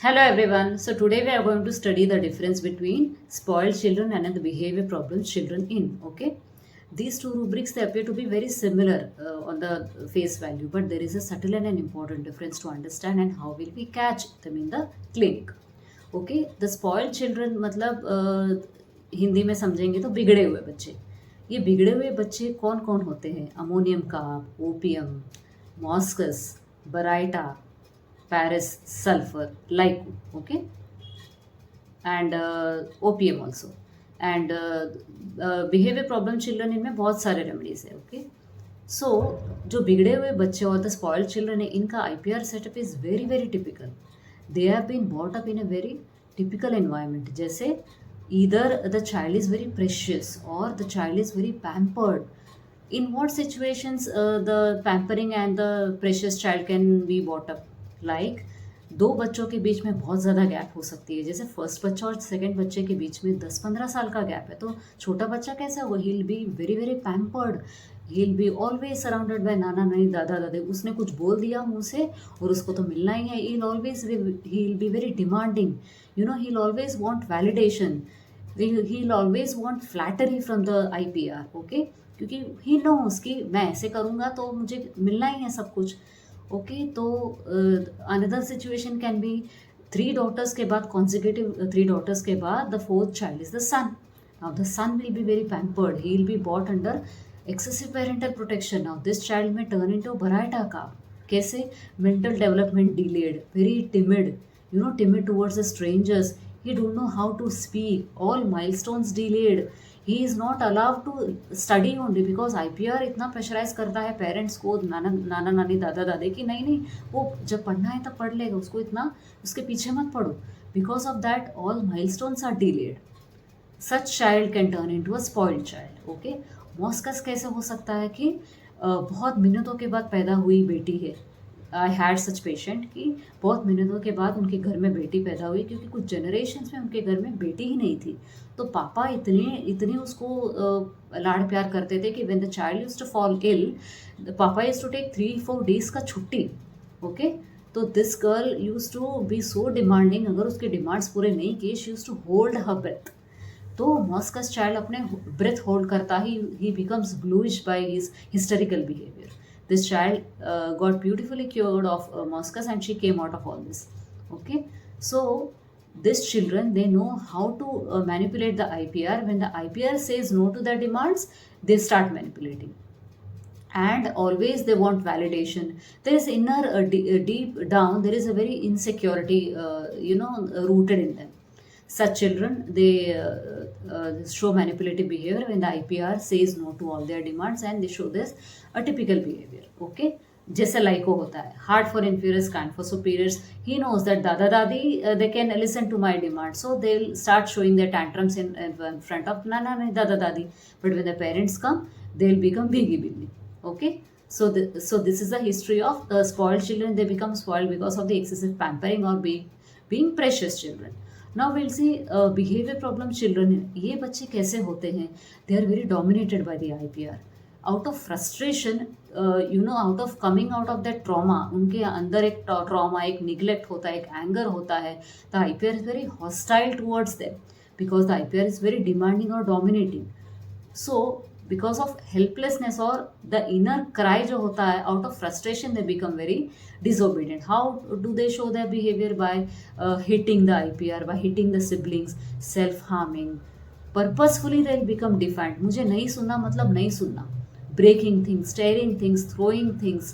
Hello everyone. So today we are going to study the difference between spoiled children and the behavior problems children in. Okay, these two rubrics they appear to be very similar on the face value, but there is a subtle and an important difference to understand and how will we catch them in the clinic. Okay the spoiled children मतलब हिंदी में समझेंगे तो बिगड़े हुए बच्चे। ये बिगड़े हुए बच्चे कौन कौन होते हैं? Ammonium carb, opium, मॉस्कस, Baryta, Paris, sulfur, Lyco, okay, and opium also. And behavior problem children इनमें बहुत सारे रेमेडीज है, ओके। सो जो बिगड़े हुए बच्चे और द स्पॉइल्ड चिल्ड्रन है इनका IPR setup is very very typical. They have been bought up in a very typical environment, जैसे either the child is very precious or the child is very pampered. In what situations the pampering and the precious child can be brought up? Like दो बच्चों के बीच में बहुत ज़्यादा gap हो सकती है, जैसे फर्स्ट बच्चा और सेकंड बच्चे के बीच में 10-15 साल का गैप है, तो छोटा बच्चा कैसा होगा? ही will be very very pampered, he will be always surrounded by नाना नानी दादा दादी। उसने कुछ बोल दिया मुंह से और उसको तो मिलना ही है। ही will be very demanding, you know, he will always want validation, he'll always want flattery from the IPR, okay, क्योंकि he knows कि मैं ऐसे करूँगा तो मुझे मिलना ही है सब कुछ, ओके। तो another situation can be three daughters के बाद कॉन्जिक्यूटिव थ्री डॉटर्स के बाद the fourth child is the son. Now the son will be very pampered, he will be bought under excessive parental protection. Now this child may turn into Baraita का, कैसे? Mental development delayed, very timid, you know, timid towards the strangers. He don't know how to speak, all milestones delayed. He is not allowed to study only because IPR इतना pressurise करता है parents को, नाना नाना नानी दादा दादी की नहीं नहीं, वो जब पढ़ना है तब पढ़ लेगा, उसको इतना उसके पीछे मत पढ़ो। Because of that all milestones are delayed. Such child can turn into a spoiled child, okay. मॉस्कस कैसे हो सकता है कि बहुत मिनटों के बाद पैदा हुई बेटी है। आई हैड सच पेशेंट कि बहुत मिनटों के बाद उनके घर में बेटी पैदा हुई, क्योंकि कुछ जनरेशन्स में उनके घर में बेटी ही नहीं थी। तो पापा इतने इतने उसको लाड़ प्यार करते थे कि when the child used to fall ill, papa used to take 3-4 days का छुट्टी, ओके। तो this girl used to be so demanding, अगर उसके डिमांड्स पूरे नहीं किए, she used to hold her breath. तो मॉस्कस चाइल्ड अपने ब्रेथ होल्ड करता he becomes bluish by his hysterical behaviour. This child got beautifully cured of Moscas and she came out of all this, okay. So these children, they know how to manipulate the IPR. When the IPR says no to their demands, they start manipulating, and always they want validation. There is inner deep down there is a very insecurity, rooted in them. Such children, they show manipulative behavior when the IPR says no to all their demands, and they show this a typical behavior, okay. जैसे लाइको होता है, hard for inferiors, kind for superiors. He knows that दादा दादी they can listen to my demand, so they will start showing their tantrums in front of nana naani dada dadi. But when the parents come, they will become biggie billy, okay. So this is the history of spoiled children. They become spoiled because of the excessive pampering or being precious children. Now will see behaviour problem children. ये बच्चे कैसे होते हैं? They are very dominated by the IPR। Out of frustration, out of coming out of that trauma, उनके अंदर एक trauma, एक neglect होता है, एक एंगर होता है। The IPR is very hostile towards them because the IPR is very demanding और dominating. So because of helplessness और द इनर क्राई जो होता है, out of frustration they become very disobedient. How do they show their behavior? By hitting the IPR, by hitting the siblings, self-harming. Purposefully they'll become defiant. मुझे नहीं सुनना मतलब नहीं सुनना. Breaking things, tearing things, throwing things.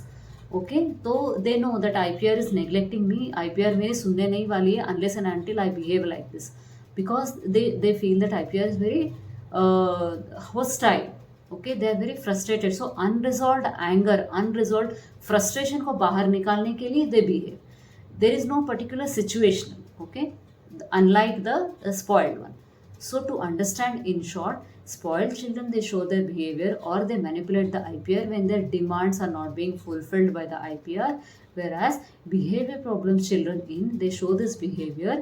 Okay? तो they know that IPR is neglecting me. IPR मेरी सुनने नहीं वाली है unless and until I behave like this. Because they feel that IPR is very hostile. Okay, they are very frustrated. So unresolved anger, unresolved frustration को बाहर निकालने के लिए they behave. There is no particular situational, okay, unlike the spoiled one. So to understand in short, spoiled children, they show their behavior or they manipulate the IPR when their demands are not being fulfilled by the IPR, whereas behavior problem children they show this behavior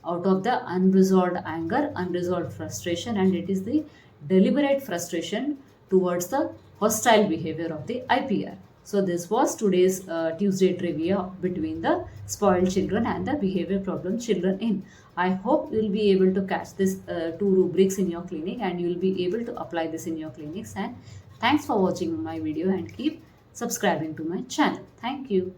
out of the unresolved anger, unresolved frustration, and it is the deliberate frustration towards the hostile behavior of the IPR. So this was today's Tuesday trivia between the spoiled children and the behavior problem children in. I hope you'll be able to catch this two rubrics in your clinic, and you'll be able to apply this in your clinics. And thanks for watching my video, and keep subscribing to my channel. Thank you.